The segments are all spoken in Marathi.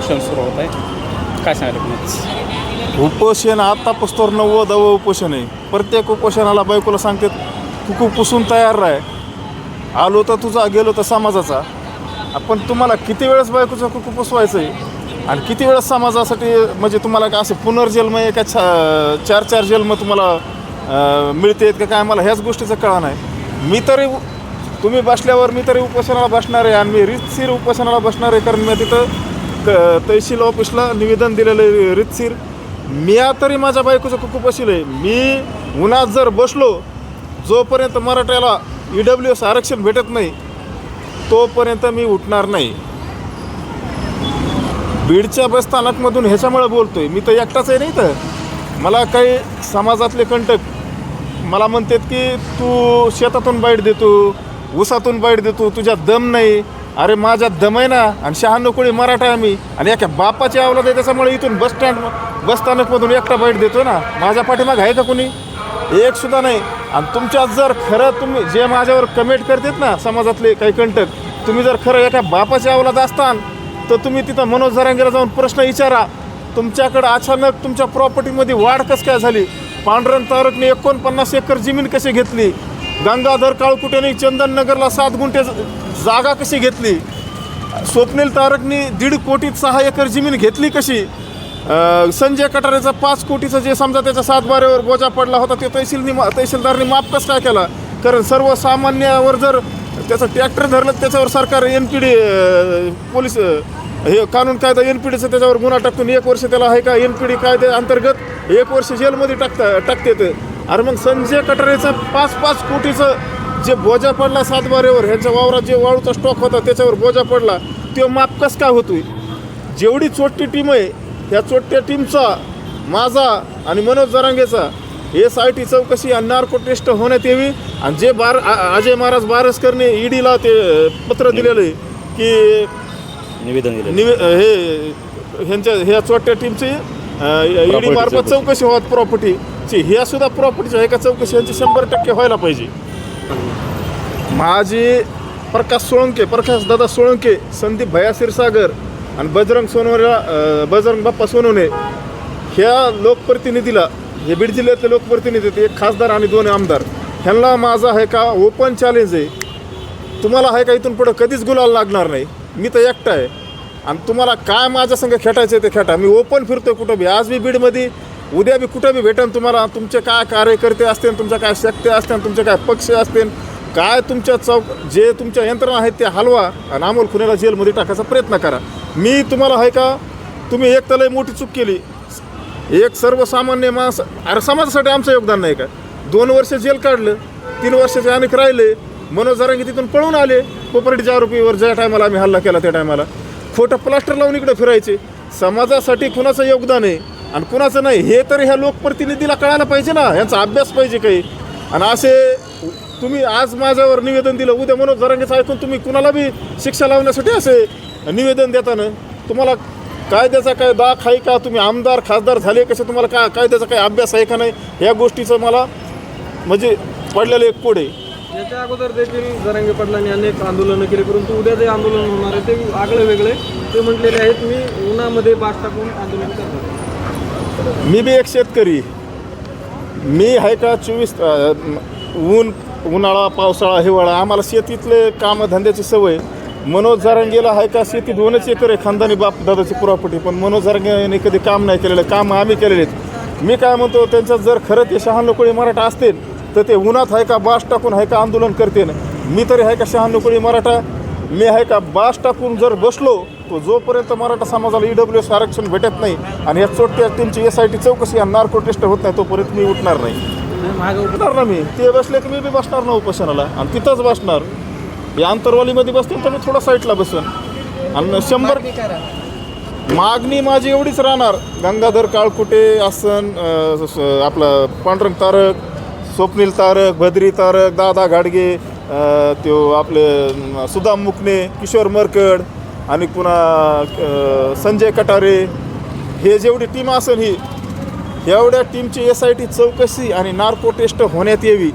उपोषण सुरू होत आहे. काय सांगायला तुम्ही? उपोषण आतापासून 90व उपोषण आहे. प्रत्येक उपोषणाला बायकोला सांगतात कुकू पुसून तयार राह, आलो तर तुझा गेलो तर समाजाचा. आपण तुम्हाला किती वेळेस बायकोचा कुकू पुसवायचं आहे आणि किती वेळेस समाजासाठी, म्हणजे तुम्हाला काय असे पुनर्जन्म आहे का 4 जन्म तुम्हाला मिळते का काय, मला ह्याच गोष्टीचं कळा नाही. मी तरी तुम्ही बसल्यावर मी तरी उपोषणाला बसणार आहे आणि मी रीतशीर उपोषणाला बसणार आहे, कारण मी तिथं तहसील ऑफिसला निवेदन दिलेलं आहे रीतशीर. मी तरी माझ्या बायकोचं कुकू पशील आहे. मी उन्हात जर बसलो, जोपर्यंत मराठ्याला EWS आरक्षण भेटत नाही तोपर्यंत मी उठणार नाही. बीडच्या बसस्थानकमधून ह्याच्यामुळे बोलतोय, मी तर एकटाच आहे नाही. तर मला काही समाजातले कंटक मला म्हणतात की तू शेतातून बाईट देतो, ऊसातून बाईट देतो, तुझ्या दम नाही. अरे माझ्यात दम आहे ना, आणि 96 कोळी मराठा आहे मी, आणि एका बापाची अवलाद आहे, त्याच्यामुळे इथून बसस्थानकमधून एकटा बाईट देतो ना. माझ्या पाठीमाग आहे का कोणी? एक सुद्धा नाही. आणि तुमच्यात जर खरं तुम्ही जे माझ्यावर कमेंट करतात ना समाजातले काही कंटक, तुम्ही जर खरं एका बापाची अवलाद असतान तर तुम्ही तिथं मनोज जरांगेला जाऊन प्रश्न विचारा, तुमच्याकडं अचानक तुमच्या प्रॉपर्टीमध्ये वाढ कसं काय झाली? पांडुरंग तारकने 49 एकर जमीन कशी घेतली? गंगाधर काळकुटेने चंदननगरला 7 गुंठे जागा कशी घेतली? स्वप्नील तारकने 1.5 कोटीत 6 एकर जमीन घेतली कशी? संजय कटारेचा 5 कोटीचं जे समजा त्याच्या 7 बारेवर बोजा पडला होता ते तहसीलदारने माफ कसं काय केला? कारण सर्वसामान्यावर जर त्याचं ट्रॅक्टर धरलं त्याच्यावर सरकार NPD पोलीस हे कानून कायदा NPDचं त्याच्यावर गुन्हा टाकून 1 वर्ष त्याला आहे का NPD कायदे अंतर्गत 1 वर्ष जेलमध्ये टाकते. अरे मग संजय कटारेचा 5 कोटीचं जे बोजा पडला 7 बारेवर, ह्यांच्या वावरात जे वाळूचा स्टॉक होता त्याच्यावर बोजा पडला, तो माफ कसं काय होतोय? जेवढी चोट्टी टीम आहे ह्या चोट्ट्या टीमचा, माझा आणि मनोज जरांगेचा SIT चौकशी आणि नार्को टेस्ट होण्यात यावी. आणि जे अजय महाराज बारसकरने EDला ते पत्र दिलेलं आहे की निवेदन दिलं हे ह्यांच्या ह्या चोट्ट्या टीमची ED मार्फत चौकशी व्हावी प्रॉपर्टीची, ह्या सुद्धा प्रॉपर्टीच्या एका चौकशी यांची 100% व्हायला पाहिजे. माझी प्रकाश दादा सोळंके, संदीप भैया क्षीरसागर आणि बजरंग बाप्पा सोनवणे ह्या लोकप्रतिनिधीला, हे बीड जिल्ह्यातले लोकप्रतिनिधी, एक खासदार आणि 2 आमदार, ह्यांना माझा आहे का ओपन चॅलेंज आहे. तुम्हाला आहे का इथून पुढं कधीच गुलाल लागणार नाही. मी तर एकटा आहे आणि तुम्हाला काय माझ्या संग खेटायचं ते खेटा. मी ओपन फिरतो कुठं बी, आज बी बीडमध्ये, उद्या बी कुठं बी भेटेन तुम्हाला. तुमचे काय कार्यकर्ते असतील, तुमच्या काय शक्ती असतील, तुमचे काय पक्ष असतील, काय तुमच्या जे तुमच्या यंत्रणा आहेत ते हलवा आणि अमोल खुनेला जेलमध्ये टाकायचा प्रयत्न करा. मी तुम्हाला आहे का, तुम्ही एक तर लय मोठी चूक केली. एक सर्वसामान्य माणूस, अरे समाजासाठी आमचं योगदान नाही का? 2 वर्ष जेल काढलं, 3 वर्षाचे अनेक राहिले. मनोज जरांगे तिथून पळून आले प्रॉपर्टीच्या आरोपीवर. ज्या टायमाला आम्ही हल्ला केला त्या टायमाला खोटं प्लास्टर लावून इकडे फिरायचे. समाजासाठी कुणाचं योगदान आहे आणि कुणाचं नाही हे तरी ह्या लोकप्रतिनिधीला कळायला पाहिजे ना, ह्यांचा अभ्यास पाहिजे काही. आणि असे तुम्ही आज माझ्यावर निवेदन दिलं, उद्या मनोज जरांगेचं ऐकून तुम्ही कुणाला बी शिक्षा लावण्यासाठी असे निवेदन देताना तुम्हाला कायद्याचा काय दाख आहे का? तुम्ही आमदार खासदार झाले कसे, तुम्हाला काय कायद्याचा काही अभ्यास आहे का नाही? ह्या गोष्टीचं मला म्हणजे पडलेलं एक कोड आहे. याच्या अगोदर देखील जरांगे पाटलांनी अनेक आंदोलनं केली, परंतु उद्या जे आंदोलन होणार आहे ते आगळे वेगळे. ते म्हटलेले आहेत मी उन्हामध्ये बास टाकून आंदोलन करणार. मी बी एक शेतकरी, मी आहे का 24 उन्हाळा पावसाळा हिवाळा आम्हाला शेतीतले कामधंद्याची सवय. मनोज जरांगेला आहे का शेती 2च एकर आहे, खानदानी बाप दादाची प्रॉपर्टी, पण मनोज जरांगेने कधी काम नाही केलेलं. काम आम्ही केलेले आहेत. मी काय म्हणतो, त्यांच्यात जर खरं ते 96 कोळी मराठा असतील तर ते उन्हात आहे का बास टाकून आहे का आंदोलन करते ना. मी तरी आहे का 96 कोळी मराठा, मी आहे का बास टाकून जर बसलो तो जोपर्यंत मराठा समाजाला EWS आरक्षण भेटत नाही आणि या चोट्ट्या टीमची SIT चौकशी आणि नार्को टेस्ट होत नाही तोपर्यंत मी उठणार नाही. उठणार ना मी. ते बसले की मी बी बसणार ना उपोषणाला आणि तिथंच बसणार. या आंतरवालीमध्ये बसतील तर मी थोडा साईडला बसन आणि 100 मागणी माझी एवढीच राहणार. गंगाधर काळकुटे असन, आपलं पांडुरंग तारक, स्वप्नील तारक, भद्री तारक, दादा घाडगे, तो आपले सुदाम मुकणे, किशोर मरकड आणि पुन्हा संजय कटारे, हे जेवढी टीम असेल ही एवढ्या टीमची SIT चौकशी आणि नार्को टेस्ट होण्यात यावी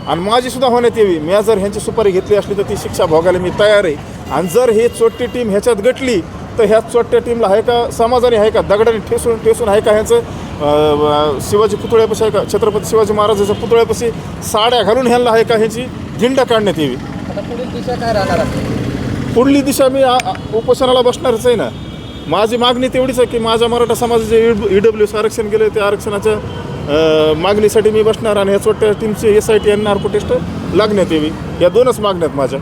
आणि माझीसुद्धा होण्यात यावी. मी जर ह्यांची सुपारी घेतली असली तर ती शिक्षा भोगायला मी तयार आहे. आणि जर हे चोट्टी टीम ह्याच्यात गटली फक्त ह्याच चोट्या टीमला आहे का समाजाने आहे का दगडाने ठेसून आहे का ह्यांचं शिवाजी पुतळ्यापाशी आहे का छत्रपती शिवाजी महाराजाच्या पुतळ्यापाशी साड्या घालून ह्यांना आहे का ह्याची झेंडा काढण्यात यावी. आता पुढील दिशा काय राहणार आहे? पुढली दिशा मी उपोषणाला बसणारच आहे ना. माझी मागणी तेवढीच आहे की माझ्या मराठा समाजाचे EWS आरक्षण गेले त्या आरक्षणाच्या मागणीसाठी मी बसणार आणि ह्या छोट्या टीमची SIT आणि नार्को टेस्ट लागण्यात यावी. या 2च मागण्यात माझ्या.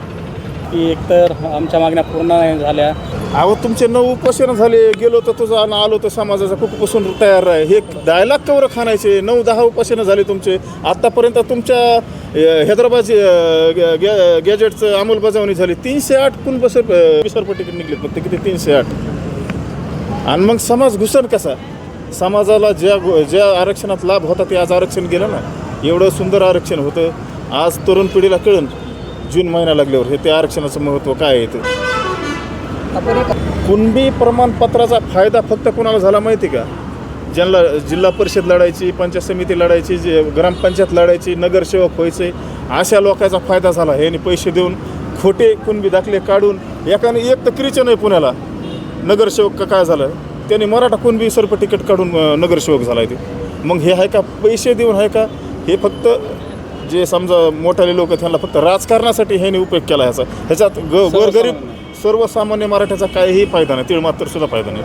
की एकतर आमच्या मागण्या पूर्ण नाही झाल्या. अहो तुमचे 9 उपोषण झाले, गेलो तर तुझा आणि आलो तर समाजाचा कुकपासून तयार आहे. हे डायलॉग कवर खाणायचे. 9-10 उपोषणं झाले तुमचे. आत्तापर्यंत तुमच्या हैदराबाद गॅजेटचं अंमलबजावणी झाली. 308 विसरपट्टी निघली फक्त किती 308. आणि मग समाज घुसन कसा? समाजाला ज्या आरक्षणात लाभ होता ते आज आरक्षण गेलं ना. एवढं सुंदर आरक्षण होतं. आज तरुण पिढीला कळन जून महिना लागल्यावर हे ते आरक्षणाचं महत्त्व काय आहे ते. कुणबी प्रमाणपत्राचा फायदा फक्त कोणाला झाला माहिती का? ज्यांना जिल्हा परिषद लढायची, पंचायत समिती लढायची, जे ग्रामपंचायत लढायची, नगरसेवक व्हायचे, अशा लोकांचा फायदा झाला. ह्यांनी पैसे देऊन खोटे कुणबी दाखले काढून एकाने एक तर क्रिचन आहे पुण्याला नगरसेवक काय झालं त्यांनी मराठा कुणबी सर्प तिकीट काढून नगरसेवक झाला आहे ते. मग हे आहे का पैसे देऊन आहे का? हे फक्त जे समजा मोठाले लोक त्यांना फक्त राजकारणासाठी ह्याने उपयोग केला ह्याचा. ह्याच्यात गोरगरीब सर्वसामान्य मराठ्याचा काहीही फायदा नाही, तीळ मात्र सुद्धा फायदा नाही.